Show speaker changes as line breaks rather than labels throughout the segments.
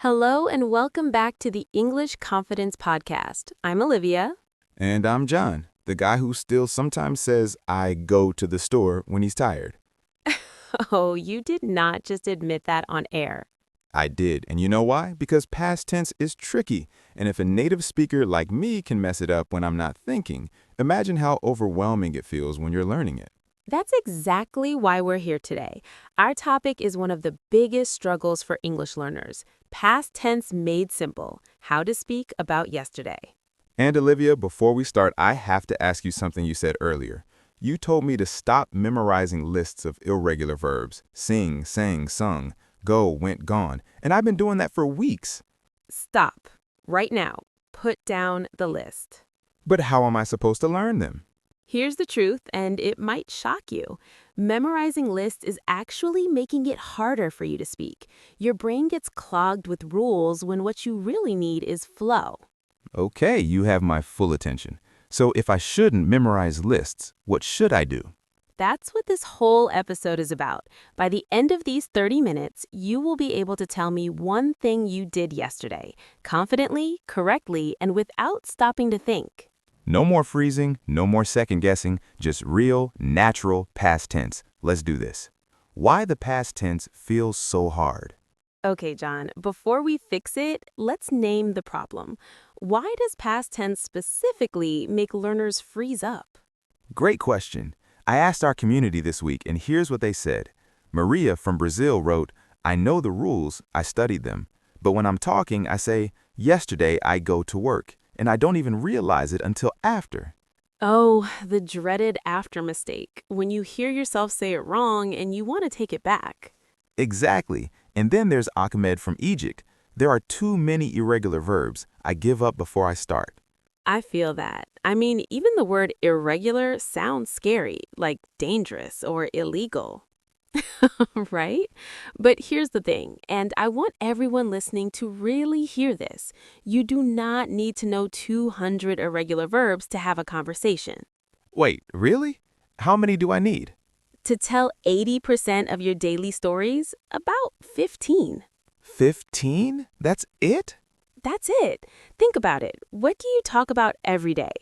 Hello and welcome back to the English Confidence Podcast. I'm Olivia.
And I'm John, the guy who still sometimes says, I go to the store when he's tired.
Oh, you did not just admit that on air.
I did, and you know why? Because past tense is tricky, and if a native speaker like me can mess it up when I'm not thinking, imagine how overwhelming it feels when you're learning it.
That's exactly why we're here today. Our topic is one of the biggest struggles for English learners. Past tense made simple. How to speak about yesterday.
And Olivia, before we start, I have to ask you something you said earlier. You told me to stop memorizing lists of irregular verbs, sing, sang, sung, go, went, gone, and I've been doing that for weeks.
Stop. Right now. Put down the list.
But how am I supposed to learn them?
Here's the truth, and it might shock you. Memorizing lists is actually making it harder for you to speak. Your brain gets clogged with rules when what you really need is flow.
Okay, you have my full attention. So if I shouldn't memorize lists, what should I do?
That's what this whole episode is about. By the end of these 30 minutes, you will be able to tell me one thing you did yesterday, confidently, correctly, and without stopping to think.
No more freezing, no more second guessing, just real, natural past tense. Let's do this. Why the past tense feels so hard?
Okay, John, before we fix it, let's name the problem. Why does past tense specifically make learners freeze up?
Great question. I asked our community this week, and here's what they said. Maria from Brazil wrote, I know the rules, I studied them. But when I'm talking, I say, yesterday I go to work, and I don't even realize it until after.
Oh, the dreaded after mistake, when you hear yourself say it wrong and you want to take it back.
Exactly. And then there's Ahmed from Egypt. There are too many irregular verbs. I give up before I start.
I feel that. I mean, even the word irregular sounds scary, like dangerous or illegal. Right? But here's the thing, and I want everyone listening to really hear this. You do not need to know 200 irregular verbs to have a conversation.
Wait, really? How many do I need?
To tell 80% of your daily stories, about 15.
15? That's it?
That's it. Think about it. What do you talk about every day?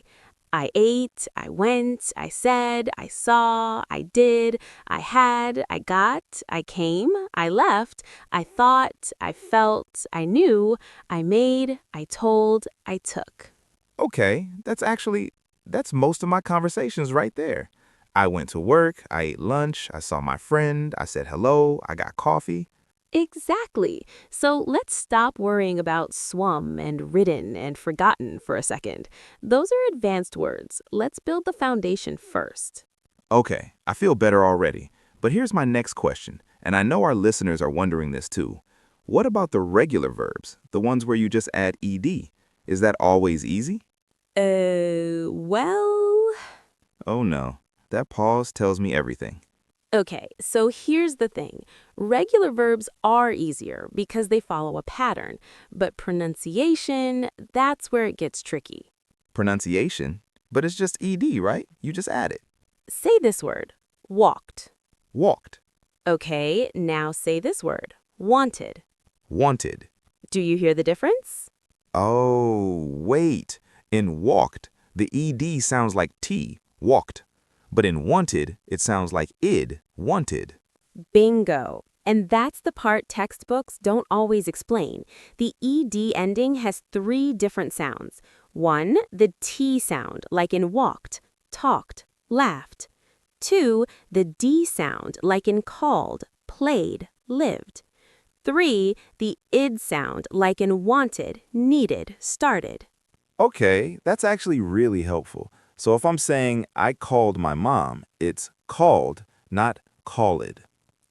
I ate, I went, I said, I saw, I did, I had, I got, I came, I left, I thought, I felt, I knew, I made, I told, I took.
Okay, that's most of my conversations right there. I went to work, I ate lunch, I saw my friend, I said hello, I got coffee.
Exactly. So let's stop worrying about swum and ridden and forgotten for a second. Those are advanced words. Let's build the foundation first.
Okay, I feel better already. But here's my next question, and I know our listeners are wondering this too. What about the regular verbs, the ones where you just add ed? Is that always easy?
Well...
Oh no, that pause tells me everything.
Okay, so here's the thing. Regular verbs are easier because they follow a pattern, but pronunciation, that's where it gets tricky.
Pronunciation? But it's just ed, right? You just add it.
Say this word, walked.
Walked.
Okay, now say this word, wanted.
Wanted.
Do you hear the difference?
Oh, wait. In walked, the ed sounds like t, walked. But in wanted, it sounds like id, wanted.
Bingo. And that's the part textbooks don't always explain. The ed ending has 3 different sounds. 1, the T sound, like in walked, talked, laughed. 2, the D sound, like in called, played, lived. 3, the id sound, like in wanted, needed, started.
Okay, that's actually really helpful. So if I'm saying I called my mom, it's called, not called.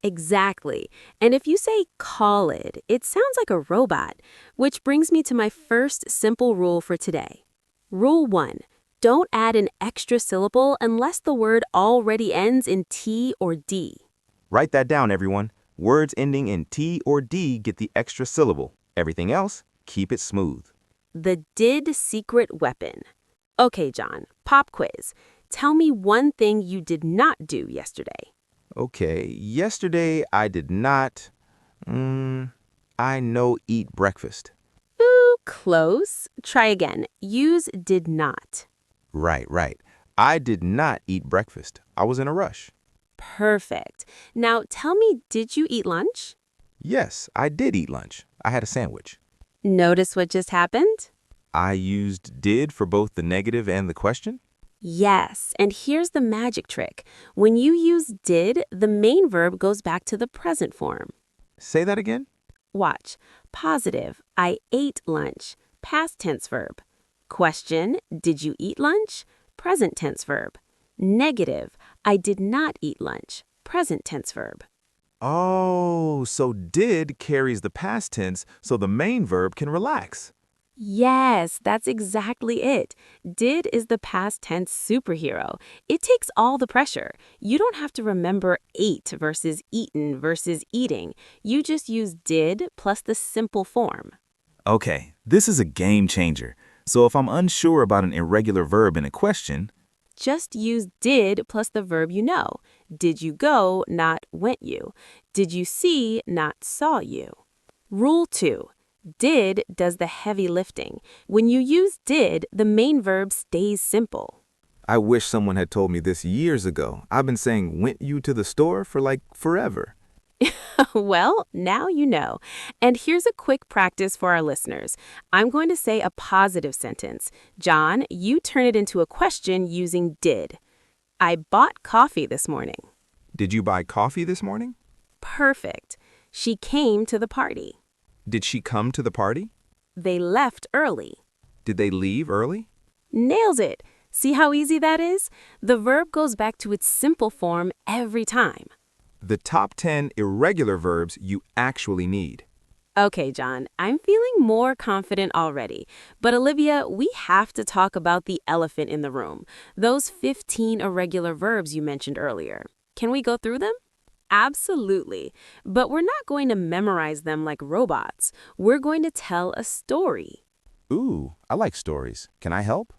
Exactly. And if you say called, it sounds like a robot, which brings me to my first simple rule for today. Rule 1. Don't add an extra syllable unless the word already ends in T or D.
Write that down, everyone. Words ending in T or D get the extra syllable. Everything else, keep it smooth.
The did secret weapon. Okay, John, pop quiz. Tell me one thing you did not do yesterday.
Okay, yesterday I did not... I no eat breakfast.
Ooh, close. Try again. Use did not.
Right. I did not eat breakfast. I was in a rush.
Perfect. Now tell me, did you eat lunch?
Yes, I did eat lunch. I had a sandwich.
Notice what just happened?
I used did for both the negative and the question?
Yes, and here's the magic trick. When you use did, the main verb goes back to the present form.
Say that again?
Watch. Positive, I ate lunch. Past tense verb. Question, did you eat lunch? Present tense verb. Negative, I did not eat lunch. Present tense verb.
Oh, so did carries the past tense, so the main verb can relax.
Yes, that's exactly it. Did is the past tense superhero. It takes all the pressure. You don't have to remember ate versus eaten versus eating. You just use did plus the simple form.
Okay, this is a game changer. So if I'm unsure about an irregular verb in a question,
Just use did plus the verb you know. Did you go, not went you. Did you see, not saw you. Rule 2. Did does the heavy lifting. When you use did, the main verb stays simple.
I wish someone had told me this years ago. I've been saying went you to the store for like forever.
Well, now you know. And here's a quick practice for our listeners. I'm going to say a positive sentence. John, you turn it into a question using did. I bought coffee this morning.
Did you buy coffee this morning?
Perfect. She came to the party.
Did she come to the party?
They left early.
Did they leave early?
Nails it. See how easy that is? The verb goes back to its simple form every time.
The top 10 irregular verbs you actually need.
Okay, John, I'm feeling more confident already. But Olivia, we have to talk about the elephant in the room. Those 15 irregular verbs you mentioned earlier. Can we go through them? Absolutely. But we're not going to memorize them like robots. We're going to tell a story.
Ooh, I like stories. Can I help?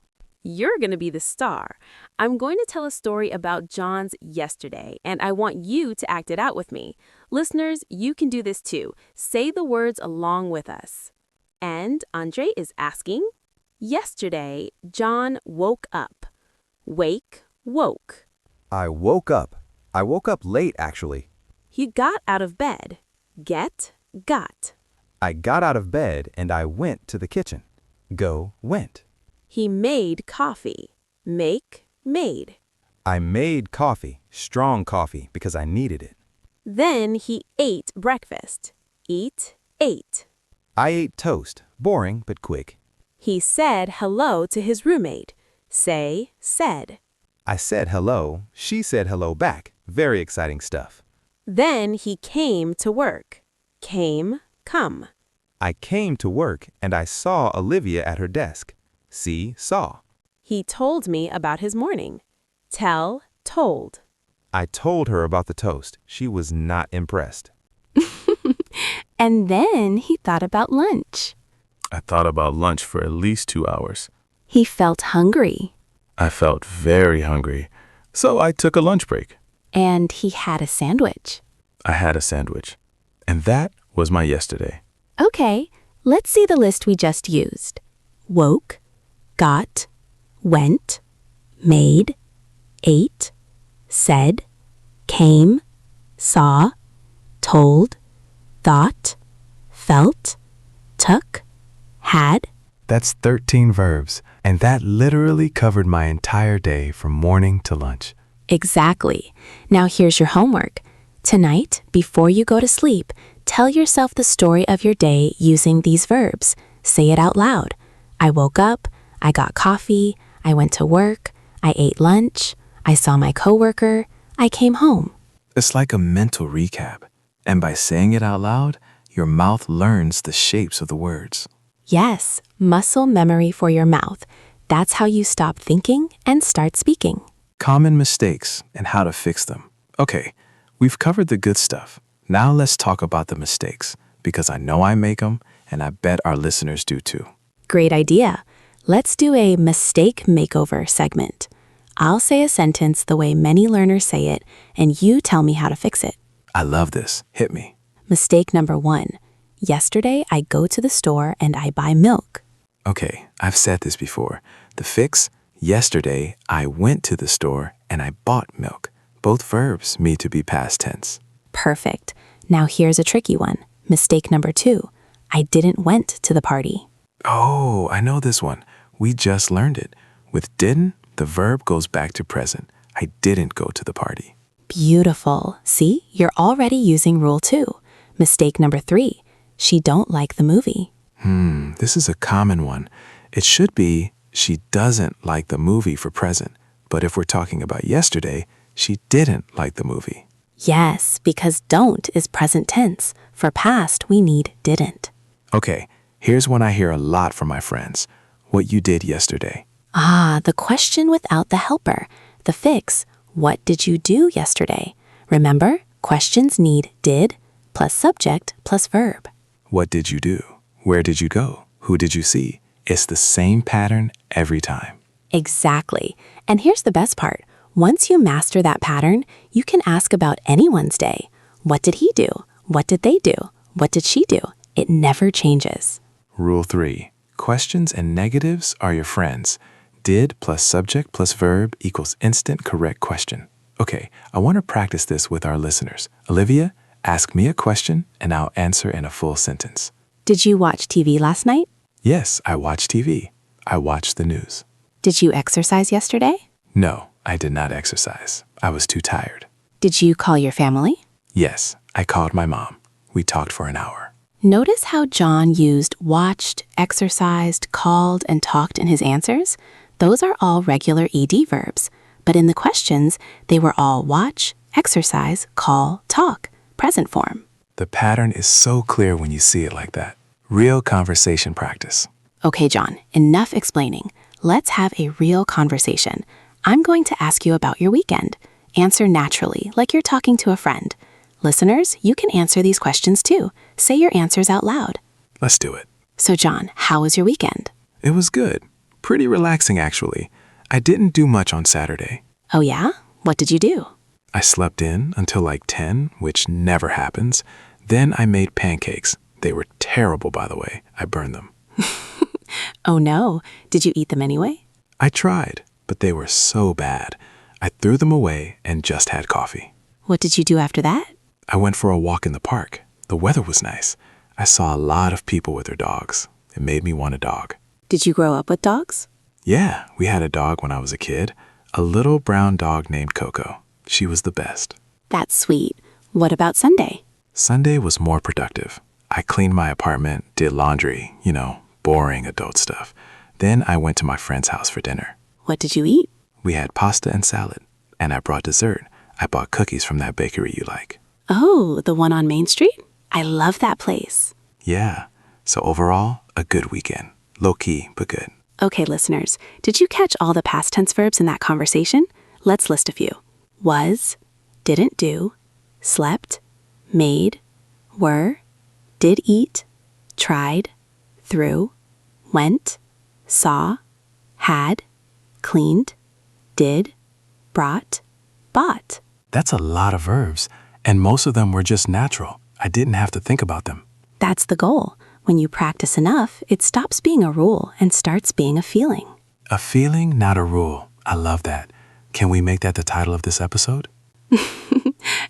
You're going to be the star. I'm going to tell a story about John's yesterday, and I want you to act it out with me. Listeners, you can do this too. Say the words along with us. And Andre is asking, yesterday, John woke up. Wake, woke.
I woke up. I woke up late, actually.
He got out of bed. Get, got.
I got out of bed and I went to the kitchen. Go, went.
He made coffee. Make, made.
I made coffee, strong coffee, because I needed it.
Then he ate breakfast. Eat, ate.
I ate toast, boring but quick.
He said hello to his roommate. Say, said.
I said hello, she said hello back. Very exciting stuff.
Then he came to work. Came, come.
I came to work and I saw Olivia at her desk. See, saw.
He told me about his morning. Tell, told.
I told her about the toast. She was not impressed.
And then he thought about lunch.
I thought about lunch for at least 2 hours.
He felt hungry.
I felt very hungry, so I took a lunch break.
And he had a sandwich.
I had a sandwich. And that was my yesterday.
Okay, let's see the list we just used. Woke, got, went, made, ate, said, came, saw, told, thought, felt, took, had.
That's 13 verbs, and that literally covered my entire day from morning to lunch.
Exactly. Now here's your homework. Tonight, before you go to sleep, tell yourself the story of your day using these verbs. Say it out loud. I woke up, I got coffee, I went to work, I ate lunch, I saw my coworker, I came home.
It's like a mental recap, and by saying it out loud, your mouth learns the shapes of the words.
Yes, muscle memory for your mouth. That's how you stop thinking and start speaking.
Common mistakes and how to fix them. Okay, we've covered the good stuff. Now let's talk about the mistakes, because I know I make them, and I bet our listeners do too.
Great idea. Let's do a mistake makeover segment. I'll say a sentence the way many learners say it, and you tell me how to fix it.
I love this. Hit me.
Mistake number 1. Yesterday, I go to the store and I buy milk.
Okay, I've said this before. The fix, yesterday, I went to the store and I bought milk. Both verbs need to be past tense.
Perfect. Now here's a tricky one. Mistake number 2. I didn't went to the party.
Oh, I know this one. We just learned it. With didn't, the verb goes back to present. I didn't go to the party.
Beautiful. See, you're already using rule 2. Mistake number 3. She don't like the movie.
This is a common one. It should be, she doesn't like the movie for present. But if we're talking about yesterday, she didn't like the movie.
Yes, because don't is present tense. For past, we need didn't.
Okay, here's one I hear a lot from my friends. What you did yesterday.
The question without the helper. The fix, what did you do yesterday? Remember, questions need did plus subject plus verb.
What did you do? Where did you go? Who did you see? It's the same pattern every time.
Exactly. And here's the best part. Once you master that pattern, you can ask about anyone's day. What did he do? What did they do? What did she do? It never changes.
Rule 3. Questions and negatives are your friends. Did plus subject plus verb equals instant correct question. Okay, I want to practice this with our listeners. Olivia, ask me a question and I'll answer in a full sentence.
Did you watch TV last night?
Yes, I watched TV. I watched the news.
Did you exercise yesterday?
No, I did not exercise. I was too tired.
Did you call your family?
Yes, I called my mom. We talked for an hour.
Notice how John used watched, exercised, called, and talked in his answers? Those are all regular ED verbs. But in the questions, they were all watch, exercise, call, talk, present form.
The pattern is so clear when you see it like that. Real conversation practice.
Okay, John, enough explaining. Let's have a real conversation. I'm going to ask you about your weekend. Answer naturally, like you're talking to a friend. Listeners, you can answer these questions too. Say your answers out loud.
Let's do it.
So, John, how was your weekend?
It was good. Pretty relaxing, actually. I didn't do much on Saturday.
Oh, yeah? What did you do?
I slept in until like 10, which never happens. Then I made pancakes. They were terrible, by the way. I burned them.
Oh, no. Did you eat them anyway?
I tried, but they were so bad. I threw them away and just had coffee.
What did you do after that?
I went for a walk in the park. The weather was nice. I saw a lot of people with their dogs. It made me want a dog.
Did you grow up with dogs?
Yeah, we had a dog when I was a kid. A little brown dog named Coco. She was the best.
That's sweet. What about Sunday?
Sunday was more productive. I cleaned my apartment, did laundry, boring adult stuff. Then I went to my friend's house for dinner.
What did you eat?
We had pasta and salad, and I brought dessert. I bought cookies from that bakery you like.
Oh, the one on Main Street? I love that place.
Yeah, so overall, a good weekend. Low-key, but good.
Okay, listeners, did you catch all the past tense verbs in that conversation? Let's list a few. Was, didn't do, slept, made, were, did eat, tried, threw, went, saw, had, cleaned, did, brought, bought.
That's a lot of verbs, and most of them were just natural. I didn't have to think about them.
That's the goal. When you practice enough, it stops being a rule and starts being a feeling.
A feeling, not a rule. I love that. Can we make that the title of this episode?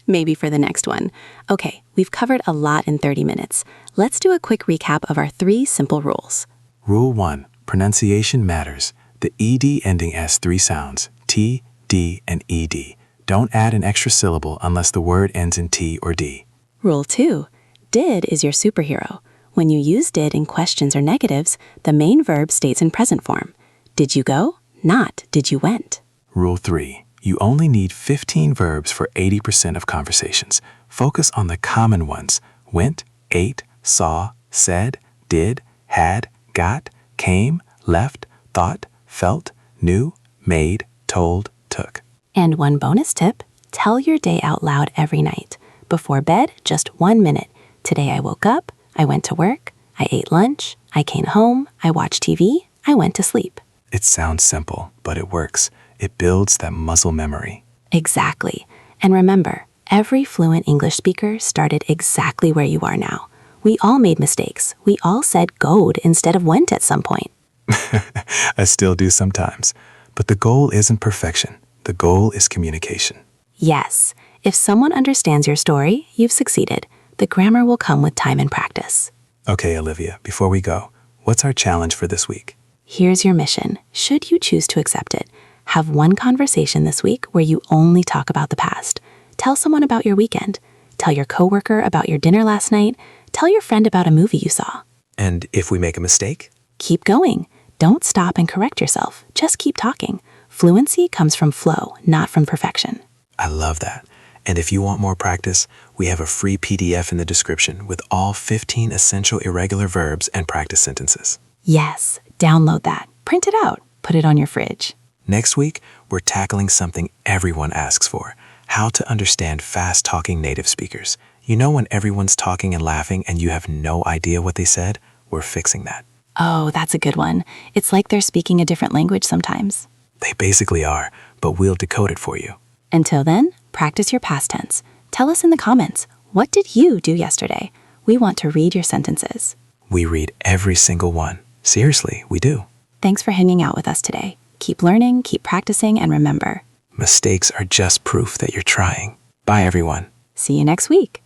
Maybe for the next one. Okay, we've covered a lot in 30 minutes. Let's do a quick recap of our 3 simple rules.
Rule 1. Pronunciation matters. The ED ending has 3 sounds, T, D, and ED. Don't add an extra syllable unless the word ends in T or D.
Rule 2. Did is your superhero. When you use did in questions or negatives, the main verb stays in present form. Did you go? Not did you went.
Rule 3. You only need 15 verbs for 80% of conversations. Focus on the common ones. Went, ate, saw, said, did, had, got, came, left, thought, felt, knew, made, told, took.
And one bonus tip, tell your day out loud every night. Before bed, just 1 minute. Today I woke up, I went to work, I ate lunch, I came home, I watched TV, I went to sleep.
It sounds simple, but it works. It builds that muscle memory.
Exactly. And remember, every fluent English speaker started exactly where you are now. We all made mistakes. We all said goed instead of went at some point.
I still do sometimes. But the goal isn't perfection. The goal is communication.
Yes, if someone understands your story, you've succeeded. The grammar will come with time and practice.
Okay, Olivia, before we go, what's our challenge for this week?
Here's your mission, should you choose to accept it. Have one conversation this week where you only talk about the past. Tell someone about your weekend. Tell your coworker about your dinner last night. Tell your friend about a movie you saw.
And if we make a mistake?
Keep going. Don't stop and correct yourself. Just keep talking. Fluency comes from flow, not from perfection.
I love that. And if you want more practice, we have a free PDF in the description with all 15 essential irregular verbs and practice sentences.
Yes, download that. Print it out. Put it on your fridge.
Next week, we're tackling something everyone asks for: how to understand fast-talking native speakers. You know when everyone's talking and laughing and you have no idea what they said? We're fixing that.
Oh, that's a good one. It's like they're speaking a different language sometimes.
They basically are, but we'll decode it for you.
Until then, practice your past tense. Tell us in the comments, what did you do yesterday? We want to read your sentences.
We read every single one. Seriously, we do.
Thanks for hanging out with us today. Keep learning, keep practicing, and remember,
mistakes are just proof that you're trying. Bye, everyone.
See you next week.